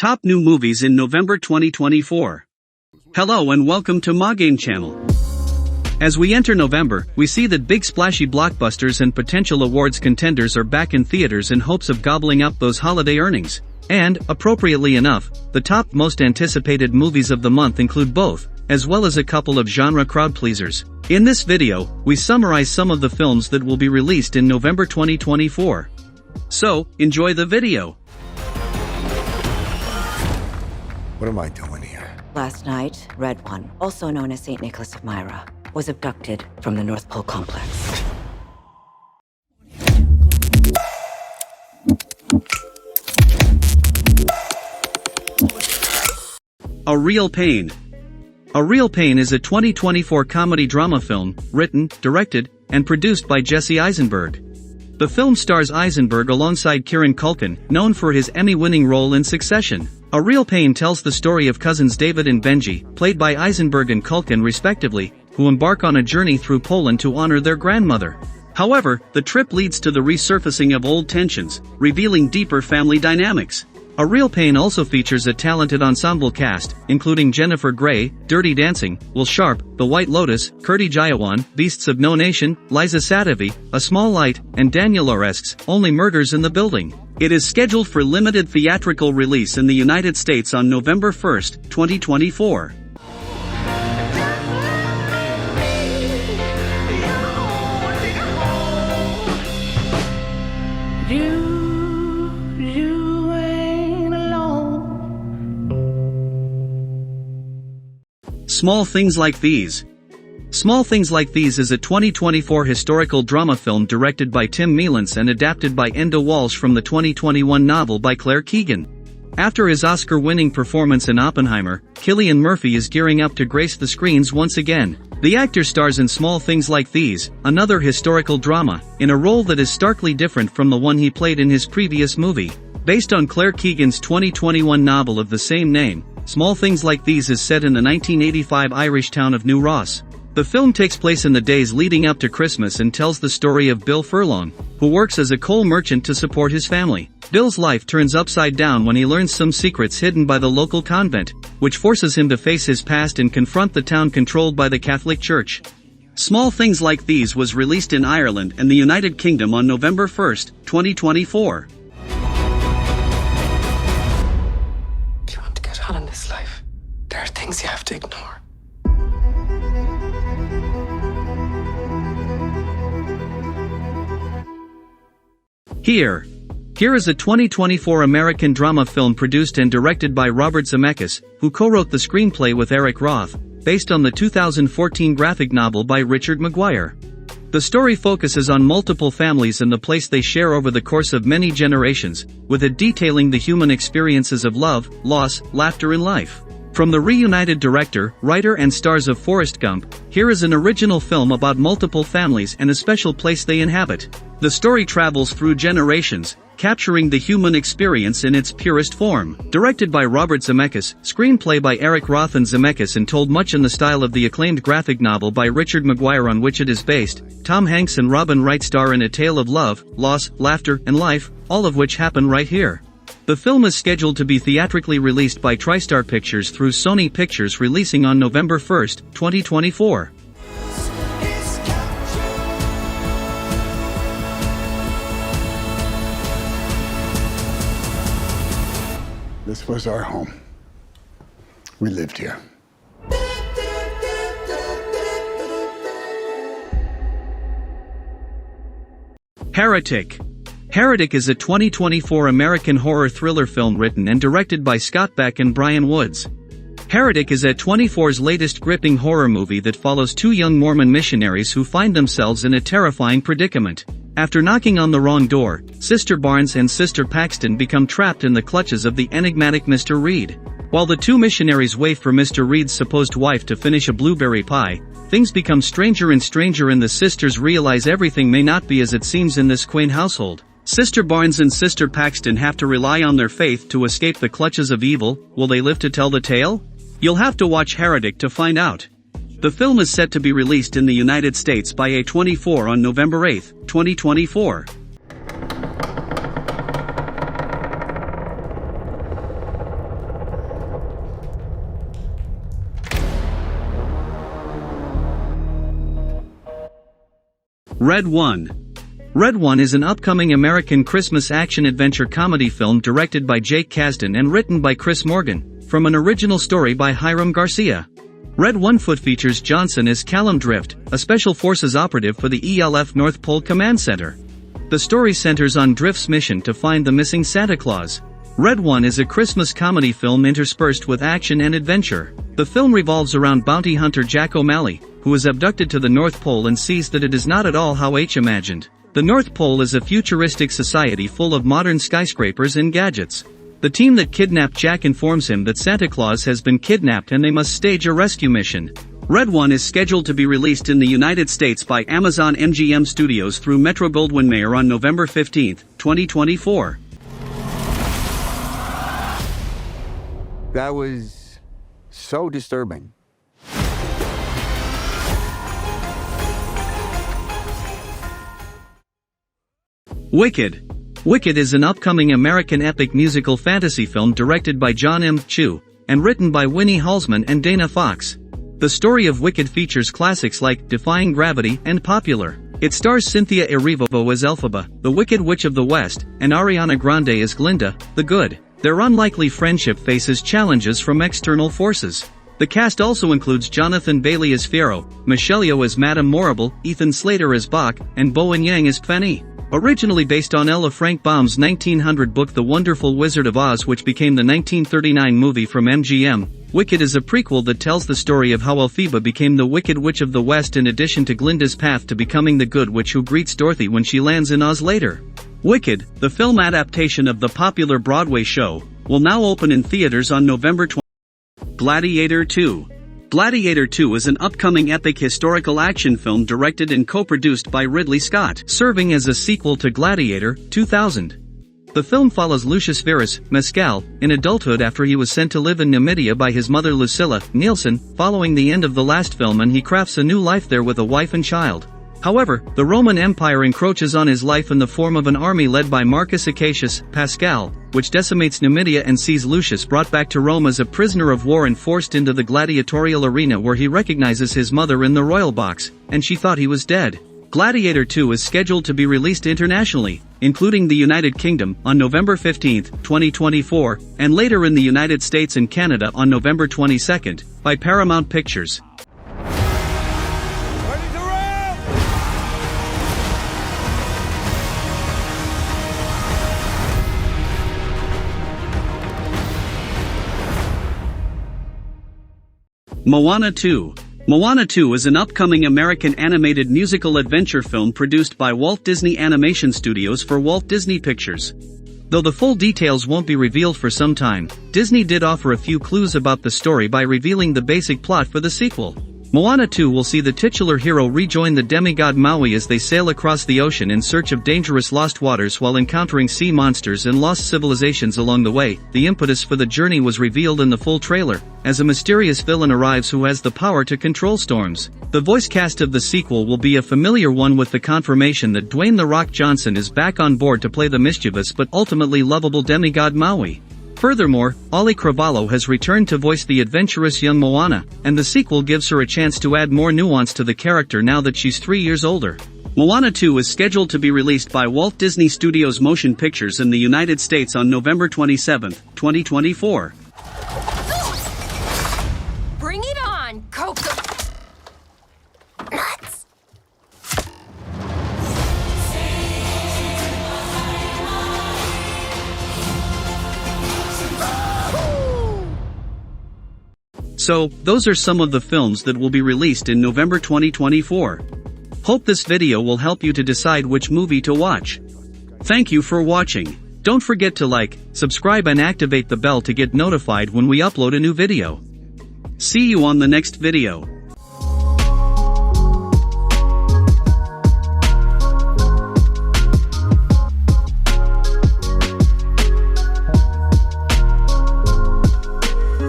Top new movies in November 2024. Hello and welcome to MaGame channel. As we enter November, we see that big splashy blockbusters and potential awards contenders are back in theaters in hopes of gobbling up those holiday earnings. And, appropriately enough, the top most anticipated movies of the month include both, as well as a couple of genre crowd pleasers. In this video, we summarize some of the films that will be released in November 2024. So, enjoy the video. What am I doing here? Last night, Red One, also known as St. Nicholas of Myra, was abducted from the North Pole complex. A Real Pain. A Real Pain is a 2024 comedy drama film, written, directed, and produced by Jesse Eisenberg. The film stars Eisenberg alongside Kieran Culkin, known for his Emmy-winning role in Succession. A Real Pain tells the story of cousins David and Benji, played by Eisenberg and Culkin respectively, who embark on a journey through Poland to honor their grandmother. However, the trip leads to the resurfacing of old tensions, revealing deeper family dynamics. A Real Pain also features a talented ensemble cast, including Jennifer Grey, Dirty Dancing, Will Sharp, The White Lotus, Kirti Jayawan, Beasts of No Nation, Liza Sadavi, A Small Light, and Daniel Oresks, Only Murders in the Building. It is scheduled for limited theatrical release in the United States on November 1, 2024. Small Things Like These. Small Things Like These is a 2024 historical drama film directed by Tim Mielents and adapted by Enda Walsh from the 2021 novel by Claire Keegan. After his Oscar-winning performance in Oppenheimer, Cillian Murphy is gearing up to grace the screens once again. The actor stars in Small Things Like These, another historical drama, in a role that is starkly different from the one he played in his previous movie. Based on Claire Keegan's 2021 novel of the same name, Small Things Like These is set in the 1985 Irish town of New Ross. The film takes place in the days leading up to Christmas and tells the story of Bill Furlong, who works as a coal merchant to support his family. Bill's life turns upside down when he learns some secrets hidden by the local convent, which forces him to face his past and confront the town controlled by the Catholic Church. Small Things Like These was released in Ireland and the United Kingdom on November 1, 2024. In this life, there are things you have to ignore. Here is a 2024 American drama film produced and directed by Robert Zemeckis, who co-wrote the screenplay with Eric Roth, based on the 2014 graphic novel by Richard Maguire. The story focuses on multiple families and the place they share over the course of many generations, with it detailing the human experiences of love, loss, laughter and life. From the reunited director, writer and stars of Forrest Gump, here is an original film about multiple families and a special place they inhabit. The story travels through generations, capturing the human experience in its purest form. Directed by Robert Zemeckis, screenplay by Eric Roth and Zemeckis and told much in the style of the acclaimed graphic novel by Richard Maguire on which it is based, Tom Hanks and Robin Wright star in a tale of love, loss, laughter, and life, all of which happen right here. The film is scheduled to be theatrically released by TriStar Pictures through Sony Pictures, releasing on November 1, 2024. This was our home. We lived here. Heretic. Heretic is a 2024 American horror thriller film written and directed by Scott Beck and Brian Woods. Heretic is A24's latest gripping horror movie that follows two young Mormon missionaries who find themselves in a terrifying predicament. After knocking on the wrong door, Sister Barnes and Sister Paxton become trapped in the clutches of the enigmatic Mr. Reed. While the two missionaries wait for Mr. Reed's supposed wife to finish a blueberry pie, things become stranger and stranger and the sisters realize everything may not be as it seems in this quaint household. Sister Barnes and Sister Paxton have to rely on their faith to escape the clutches of evil. Will they live to tell the tale? You'll have to watch Heretic to find out. The film is set to be released in the United States by A24 on November 8, 2024. Red 1. Red 1 is an upcoming American Christmas action-adventure comedy film directed by Jake Kasdan and written by Chris Morgan, from an original story by Hiram Garcia. Red 1 features Johnson as Callum Drift, a Special Forces operative for the ELF North Pole Command Center. The story centers on Drift's mission to find the missing Santa Claus. Red 1 is a Christmas comedy film interspersed with action and adventure. The film revolves around bounty hunter Jack O'Malley, who is abducted to the North Pole and sees that it is not at all how H imagined. The North Pole is a futuristic society full of modern skyscrapers and gadgets. The team that kidnapped Jack informs him that Santa Claus has been kidnapped and they must stage a rescue mission. Red 1 is scheduled to be released in the United States by Amazon MGM Studios through Metro-Goldwyn-Mayer on November 15, 2024. That was so disturbing. Wicked. Wicked is an upcoming American epic musical fantasy film directed by John M. Chu, and written by Winnie Halsman and Dana Fox. The story of Wicked features classics like Defying Gravity and Popular. It stars Cynthia Erivo as Elphaba, the Wicked Witch of the West, and Ariana Grande as Glinda, the Good. Their unlikely friendship faces challenges from external forces. The cast also includes Jonathan Bailey as Fiyero, Michelle Yeoh as Madame Morrible, Ethan Slater as Bach, and Bowen Yang as Penny. Originally based on Ella Frank Baum's 1900 book The Wonderful Wizard of Oz, which became the 1939 movie from MGM, Wicked is a prequel that tells the story of how Elphaba became the Wicked Witch of the West in addition to Glinda's path to becoming the Good Witch who greets Dorothy when she lands in Oz later. Wicked, the film adaptation of the popular Broadway show, will now open in theaters on November 20. Gladiator II. Gladiator II is an upcoming epic historical action film directed and co-produced by Ridley Scott, serving as a sequel to Gladiator 2000. The film follows Lucius Verus, Mescal, in adulthood after he was sent to live in Numidia by his mother Lucilla Nielsen, following the end of the last film, and he crafts a new life there with a wife and child. However, the Roman Empire encroaches on his life in the form of an army led by Marcus Acacius Pascal, which decimates Numidia and sees Lucius brought back to Rome as a prisoner of war and forced into the gladiatorial arena, where he recognizes his mother in the royal box, and she thought he was dead. Gladiator II is scheduled to be released internationally, including the United Kingdom, on November 15, 2024, and later in the United States and Canada on November 22, by Paramount Pictures. Moana 2. Moana 2 is an upcoming American animated musical adventure film produced by Walt Disney Animation Studios for Walt Disney Pictures. Though the full details won't be revealed for some time, Disney did offer a few clues about the story by revealing the basic plot for the sequel. Moana 2 will see the titular hero rejoin the demigod Maui as they sail across the ocean in search of dangerous lost waters while encountering sea monsters and lost civilizations along the way. The impetus for the journey was revealed in the full trailer, as a mysterious villain arrives who has the power to control storms. The voice cast of the sequel will be a familiar one, with the confirmation that Dwayne "The Rock" Johnson is back on board to play the mischievous but ultimately lovable demigod Maui. Furthermore, Ollie Cravalho has returned to voice the adventurous young Moana, and the sequel gives her a chance to add more nuance to the character now that she's 3 years older. Moana 2 is scheduled to be released by Walt Disney Studios Motion Pictures in the United States on November 27, 2024. Bring it on, Coco! Nuts! So, those are some of the films that will be released in November 2024. Hope this video will help you to decide which movie to watch. Thank you for watching. Don't forget to like, subscribe and activate the bell to get notified when we upload a new video. See you on the next video.